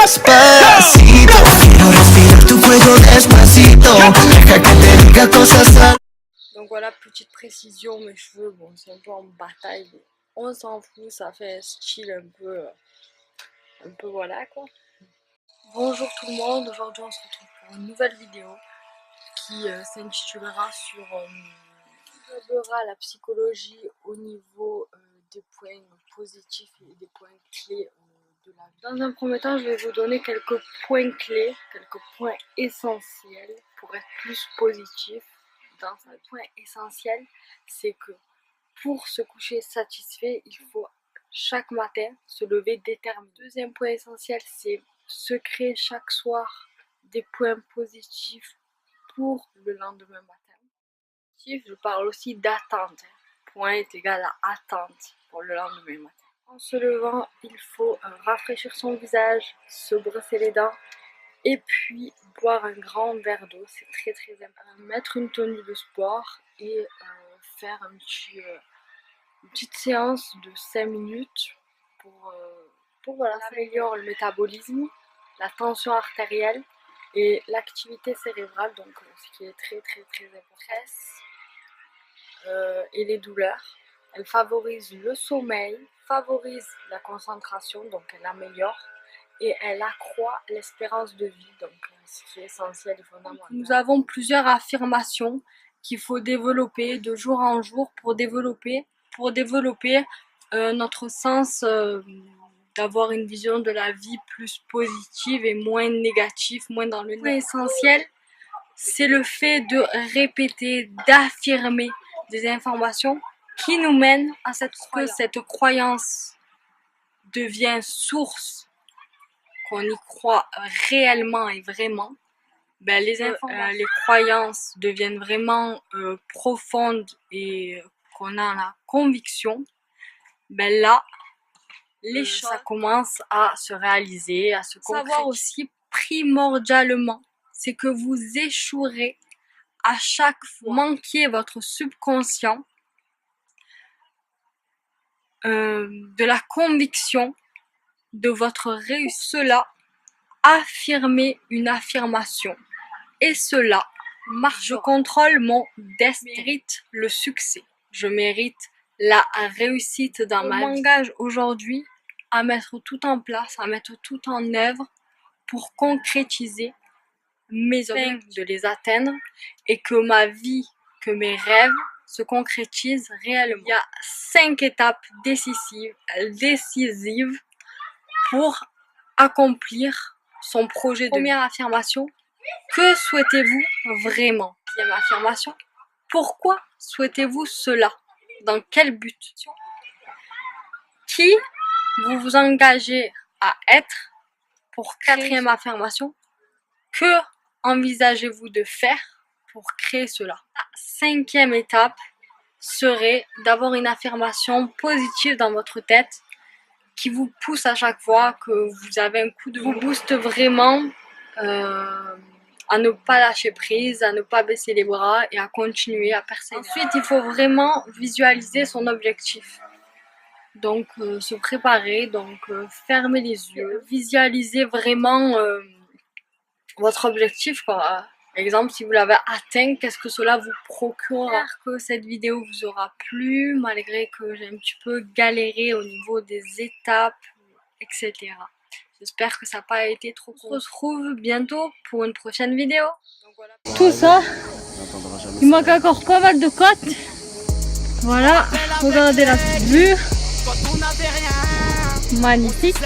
despacito. Quiero respirar tu fuego despacito. Deja que te diga cosas. Donc voilà, petite précision, mes cheveux, bon, c'est un peu en bataille. On s'en fout, ça fait un style un peu voilà quoi. Bonjour tout le monde, aujourd'hui on se retrouve pour une nouvelle vidéo qui s'intitulera sur la psychologie au niveau des points positifs et des points clés de la vie. Dans un premier temps, je vais vous donner quelques points clés, quelques points essentiels pour être plus positif. Dans un point essentiel, c'est que pour se coucher satisfait, il faut chaque matin se lever déterminé. Deuxième point essentiel, c'est se créer chaque soir des points positifs pour le lendemain matin. Je parle aussi d'attente. Point est égal à attente pour le lendemain matin. En se levant, il faut rafraîchir son visage, se brosser les dents et puis boire un grand verre d'eau. C'est très très important. Mettre une tenue de sport et faire une petite séance de 5 minutes pour voilà, ça améliore le métabolisme, la tension artérielle et l'activité cérébrale, donc ce qui est très très très important. Et les douleurs, elle favorise le sommeil, favorise la concentration, donc elle améliore et elle accroît l'espérance de vie, donc ce qui est essentiel et fondamental. Nous avons plusieurs affirmations qu'il faut développer de jour en jour pour développer notre sens d'avoir une vision de la vie plus positive et moins négative, moins dans le négatif. L'essentiel, c'est le fait de répéter, d'affirmer des informations qui nous mènent à cette croyance devient source, qu'on y croit réellement et vraiment. Ben, les croyances deviennent vraiment profondes et qu'on a la conviction, ben là, les choses ça commence à se réaliser, à se concrétiser. Savoir aussi primordialement, c'est que vous échouerez à chaque fois, manquer votre subconscient de la conviction de votre réussite. Cela, affirmer une affirmation. Et cela marche. Je contrôle mon destin. Je mérite le succès. Je mérite la réussite dans ma vie. Je m'engage aujourd'hui à mettre tout en place, à mettre tout en œuvre pour concrétiser mes objectifs, de les atteindre et que ma vie, que mes rêves se concrétisent réellement. Il y a 5 étapes décisives pour accomplir son projet de vie. Première affirmation, que souhaitez-vous vraiment? Deuxième affirmation, pourquoi souhaitez-vous cela? Dans quel but? Qui vous vous engagez à être pour créer? Quatrième affirmation, que envisagez-vous de faire pour créer cela? La cinquième étape serait d'avoir une affirmation positive dans votre tête qui vous pousse à chaque fois que vous avez un coup de vous booste vraiment à ne pas lâcher prise, à ne pas baisser les bras et à continuer à persévérer. Ensuite, il faut vraiment visualiser son objectif. Donc, se préparer, donc fermer les yeux, visualiser vraiment votre objectif, quoi. Par exemple, si vous l'avez atteint, qu'est-ce que cela vous procure? J'espère que cette vidéo vous aura plu, malgré que j'ai un petit peu galéré au niveau des étapes, etc. J'espère que ça n'a pas été trop court. On se retrouve bientôt pour une prochaine vidéo. Donc voilà. Tout ça, il manque encore pas mal de côtes. Voilà, regardez la petite vue. Magnifique.